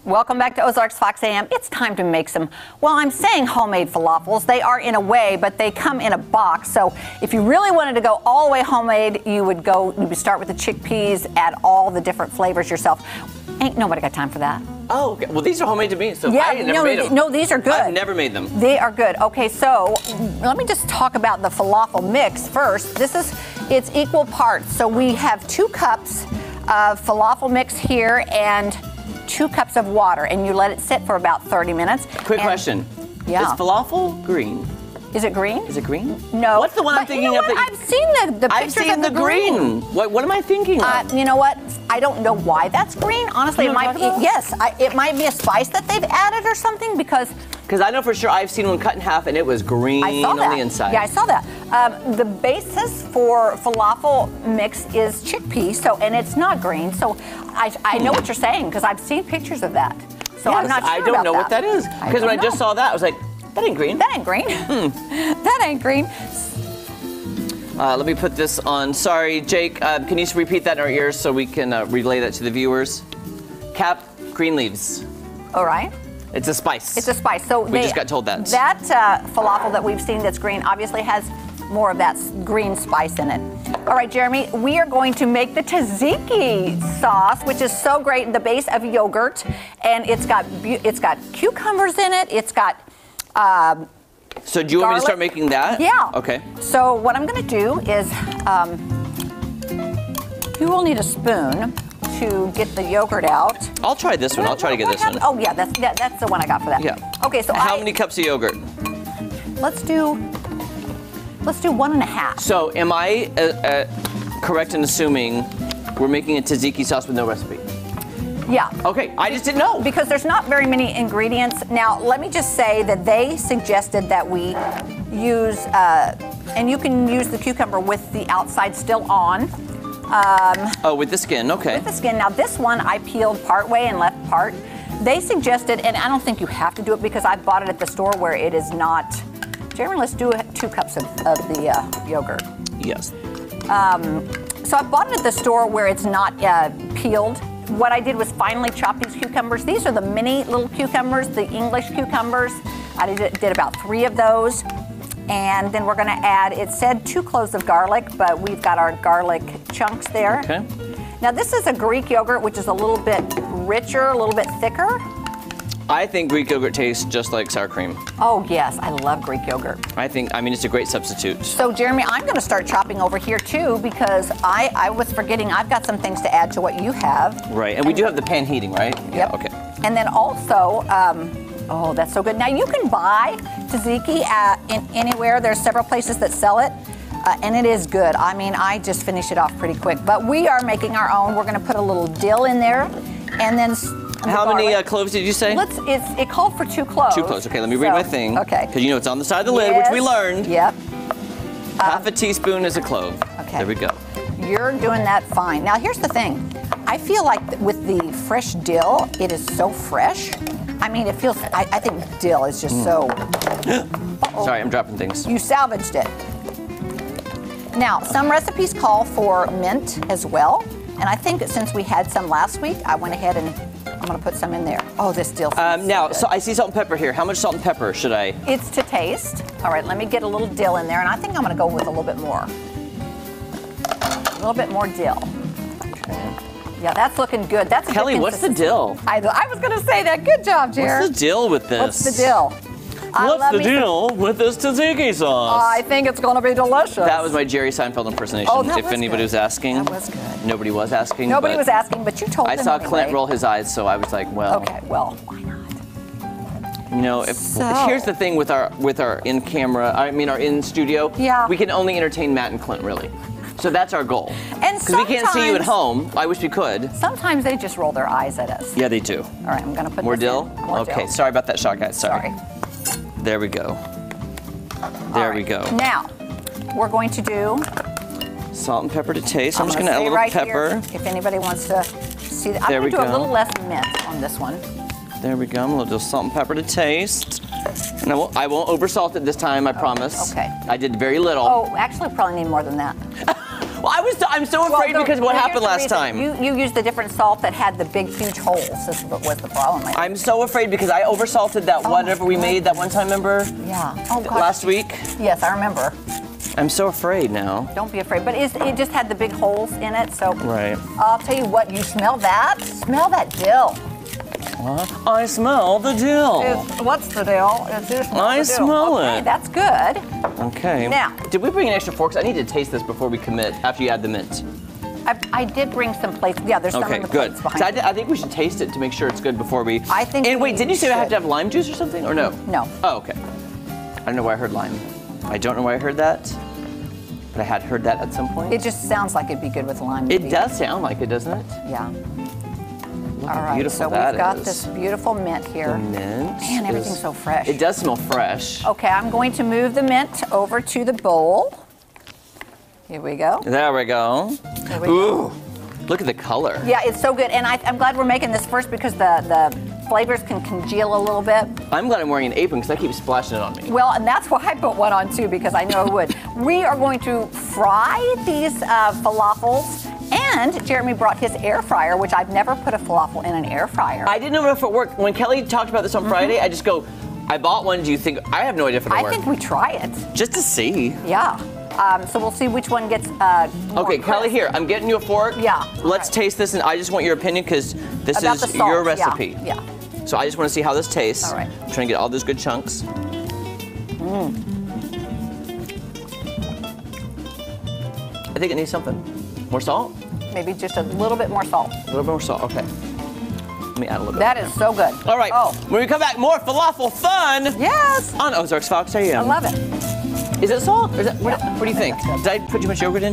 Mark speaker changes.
Speaker 1: Welcome back to Ozarks Fox AM. It's time to make some, well, I'm saying homemade falafels. They are in a way, but they come in a box. So if you really wanted to go all the way homemade, you would start with the chickpeas, add all the different flavors yourself. Ain't nobody got time for that.
Speaker 2: Oh, okay. Well, these are homemade to me, so
Speaker 1: yeah,
Speaker 2: I never made them.
Speaker 1: No, these are good.
Speaker 2: I've never made them.
Speaker 1: They are good. Okay, so let me just talk about the falafel mix first. It's equal parts. So we have 2 cups of falafel mix here and 2 cups of water, and you let it sit for about 30 minutes.
Speaker 2: Quick question.
Speaker 1: Yeah.
Speaker 2: Is falafel green?
Speaker 1: Is it green?
Speaker 2: Is it green?
Speaker 1: No.
Speaker 2: What's the one I'm thinking of?
Speaker 1: I've seen the pictures
Speaker 2: I've seen the green. What am I thinking of?
Speaker 1: You know what? I don't know why that's green. Honestly, it might be. Yes, it might be a spice that they've added or something because
Speaker 2: I know for sure I've seen one cut in half and it was green on the inside.
Speaker 1: Yeah, I saw that. The basis for falafel mix is chickpea, and it's not green. So I know what you're saying because I've seen pictures of that. So
Speaker 2: yes,
Speaker 1: I'm not sure
Speaker 2: I don't know
Speaker 1: about
Speaker 2: what that is because when I just saw that, I was like, that ain't green.
Speaker 1: That ain't green. That ain't green.
Speaker 2: Let me put this on. Sorry, Jake. Can you repeat that in our ears so we can relay that to the viewers? Cap, green leaves.
Speaker 1: All right.
Speaker 2: It's a spice.
Speaker 1: It's a spice. So
Speaker 2: we just got told that.
Speaker 1: That falafel that we've seen that's green obviously has more of that green spice in it. All right, Jeremy, we are going to make the tzatziki sauce, which is so great. The base of yogurt, and it's got cucumbers in it. It's got
Speaker 2: so do you want me to start making that?
Speaker 1: Yeah.
Speaker 2: Okay.
Speaker 1: So what I'm going to do is you will need a spoon to get the yogurt out.
Speaker 2: I'll try this one. I'll try to get this one.
Speaker 1: Oh yeah, that's the one I got for that.
Speaker 2: Yeah.
Speaker 1: Okay, so
Speaker 2: how many cups of yogurt?
Speaker 1: Let's do 1.5.
Speaker 2: So am I correct in assuming we're making a tzatziki sauce with no recipe?
Speaker 1: Yeah.
Speaker 2: Okay, I just didn't know.
Speaker 1: Because there's not very many ingredients. Now, let me just say that they suggested that we use, and you can use the cucumber with the outside still on.
Speaker 2: With the skin, okay.
Speaker 1: With the skin. Now, this one I peeled part way and left part. They suggested, and I don't think you have to do it because I bought it at the store where it is not. Jeremy, let's do 2 cups of the yogurt.
Speaker 2: Yes.
Speaker 1: So I bought it at the store where it's not peeled. What I did was finely chop these cucumbers. These are the mini little cucumbers, the English cucumbers. I did about 3 of those. And then we're gonna add, it said 2 cloves of garlic, but we've got our garlic chunks there.
Speaker 2: Okay.
Speaker 1: Now this is a Greek yogurt, which is a little bit richer, a little bit thicker.
Speaker 2: I think Greek yogurt tastes just like sour cream.
Speaker 1: Oh yes, I love Greek yogurt.
Speaker 2: I mean, it's a great substitute.
Speaker 1: So Jeremy, I'm gonna start chopping over here too because I was forgetting I've got some things to add to what you have.
Speaker 2: Right, and we do have the pan heating, right?
Speaker 1: Yep.
Speaker 2: Yeah, okay.
Speaker 1: And then also, oh, that's so good. Now you can buy tzatziki anywhere. There's several places that sell it, and it is good. I mean, I just finish it off pretty quick. But we are making our own. We're gonna put a little dill in there, and then
Speaker 2: how many cloves did you say?
Speaker 1: It called for 2 cloves.
Speaker 2: 2 cloves. Okay, let me read my thing.
Speaker 1: Okay.
Speaker 2: Because you know it's on the side of the lid, which we learned.
Speaker 1: Yep.
Speaker 2: Half a teaspoon is a clove.
Speaker 1: Okay.
Speaker 2: There we go.
Speaker 1: You're doing that fine. Now here's the thing. I feel like with the fresh dill, it is so fresh. I mean, it feels. I think dill is just so.
Speaker 2: Sorry, I'm dropping things.
Speaker 1: You salvaged it. Now, some recipes call for mint as well, and I think that since we had some last week, I went ahead and I'm going to put some in there. Oh, this dill.
Speaker 2: Now, so I see salt and pepper here. How much salt and pepper should I?
Speaker 1: It's to taste. All right, let me get a little dill in there, and I think I'm going to go with a little bit more. A little bit more dill.
Speaker 2: Okay.
Speaker 1: Yeah, that's looking good. That's a
Speaker 2: Kelly,
Speaker 1: good
Speaker 2: what's the dill?
Speaker 1: I was going to say that. Good job, Jared.
Speaker 2: What's the deal with this?
Speaker 1: What's the deal?
Speaker 2: What's the deal with this tzatziki sauce?
Speaker 1: I think it's going to be delicious.
Speaker 2: That was my Jerry Seinfeld impersonation.
Speaker 1: Oh, that
Speaker 2: if
Speaker 1: was
Speaker 2: anybody
Speaker 1: good.
Speaker 2: was asking.
Speaker 1: That was good.
Speaker 2: Nobody was asking.
Speaker 1: Nobody was asking, but you told them
Speaker 2: I saw
Speaker 1: anyway.
Speaker 2: Clint roll his eyes, so I was like, well.
Speaker 1: Okay, well, why not?
Speaker 2: You know, here's the thing with our in-camera, our in-studio.
Speaker 1: Yeah.
Speaker 2: We can only entertain Matt and Clint, really. So that's our goal.
Speaker 1: And
Speaker 2: because we can't see you at home. I wish we could.
Speaker 1: Sometimes they just roll their eyes at us.
Speaker 2: Yeah, they do.
Speaker 1: All right, I'm going to put
Speaker 2: more
Speaker 1: this
Speaker 2: dill.
Speaker 1: in. More
Speaker 2: okay,
Speaker 1: dill.
Speaker 2: Sorry about that shot, guys. Sorry. There we go. There we go.
Speaker 1: Now, we're going to do
Speaker 2: salt and pepper to taste. I'm just going to add a little
Speaker 1: right
Speaker 2: pepper.
Speaker 1: Here, if anybody wants to see that.
Speaker 2: There
Speaker 1: I'm going to
Speaker 2: we
Speaker 1: do a
Speaker 2: go.
Speaker 1: little less mint on this one.
Speaker 2: There we go. I'm going to do salt and pepper to taste. And I won't over salt it this time, I promise.
Speaker 1: Okay.
Speaker 2: I did very little.
Speaker 1: Oh, actually, probably need more than that.
Speaker 2: Well, I'm so afraid because of what happened last time.
Speaker 1: You used the different salt that had the big, huge holes. This was the problem.
Speaker 2: I'm so afraid because I oversalted that whatever we made that one time, remember?
Speaker 1: Yeah. Oh, gosh.
Speaker 2: Last week?
Speaker 1: Yes, I remember.
Speaker 2: I'm so afraid now.
Speaker 1: Don't be afraid. But it just had the big holes in it, so.
Speaker 2: Right.
Speaker 1: I'll tell you what, you smell that? Smell that dill.
Speaker 2: What? I smell the dill.
Speaker 1: What's the dill?
Speaker 2: I smell it.
Speaker 1: Okay, that's good.
Speaker 2: Okay.
Speaker 1: Now.
Speaker 2: Did we bring in extra forks? I need to taste this before we commit, after you add the mint.
Speaker 1: I did bring some plates. Yeah, there's some in the plates behind.
Speaker 2: I think we should taste it to make sure it's good before we.
Speaker 1: I think.
Speaker 2: And wait, didn't you say I have to have lime juice or something, or no?
Speaker 1: No.
Speaker 2: Oh, okay. I don't know why I heard lime. I don't know why I heard that, but I had heard that at some point.
Speaker 1: It just sounds like it'd be good with lime.
Speaker 2: It does sound like it, doesn't it?
Speaker 1: Yeah.
Speaker 2: Look
Speaker 1: All
Speaker 2: how
Speaker 1: right,
Speaker 2: beautiful
Speaker 1: so
Speaker 2: that
Speaker 1: we've got
Speaker 2: is.
Speaker 1: this beautiful mint here.
Speaker 2: The mint.
Speaker 1: Man, everything's so fresh.
Speaker 2: It does smell fresh.
Speaker 1: Okay, I'm going to move the mint over to the bowl. Here we go.
Speaker 2: There we go.
Speaker 1: There we
Speaker 2: Ooh,
Speaker 1: go.
Speaker 2: look at the color.
Speaker 1: Yeah, it's so good, and I'm glad we're making this first because the flavors can congeal a little bit.
Speaker 2: I'm glad I'm wearing an apron because I keep splashing it on me.
Speaker 1: Well, and that's why I put one on too, because I know it would. We are going to fry these falafels, and Jeremy brought his air fryer, which I've never put a falafel in an air fryer.
Speaker 2: I didn't know if it worked. When Kelly talked about this on Friday, I just go, I bought one. Do you think? I have no idea if it'll work.
Speaker 1: I think we try it.
Speaker 2: Just to see.
Speaker 1: Yeah. So we'll see which one gets more
Speaker 2: Okay, Kelly,
Speaker 1: crisp.
Speaker 2: here, I'm getting you a fork.
Speaker 1: Yeah.
Speaker 2: Let's taste this, and I just want your opinion because this
Speaker 1: About
Speaker 2: is
Speaker 1: the salt,
Speaker 2: your recipe.
Speaker 1: Yeah.
Speaker 2: So I just want to see how this tastes.
Speaker 1: All right.
Speaker 2: I'm trying to get all those good chunks. I think it needs something. More salt?
Speaker 1: Maybe just a little bit more salt.
Speaker 2: A little bit more salt, okay. Let me add a little bit.
Speaker 1: That is so good.
Speaker 2: All right,
Speaker 1: Oh.
Speaker 2: when we come back, more falafel fun
Speaker 1: Yes.
Speaker 2: on Ozarks Fox AM.
Speaker 1: I love it.
Speaker 2: Is it salt? Or is that, what do you think?
Speaker 1: that's good.
Speaker 2: Did I put too much yogurt in?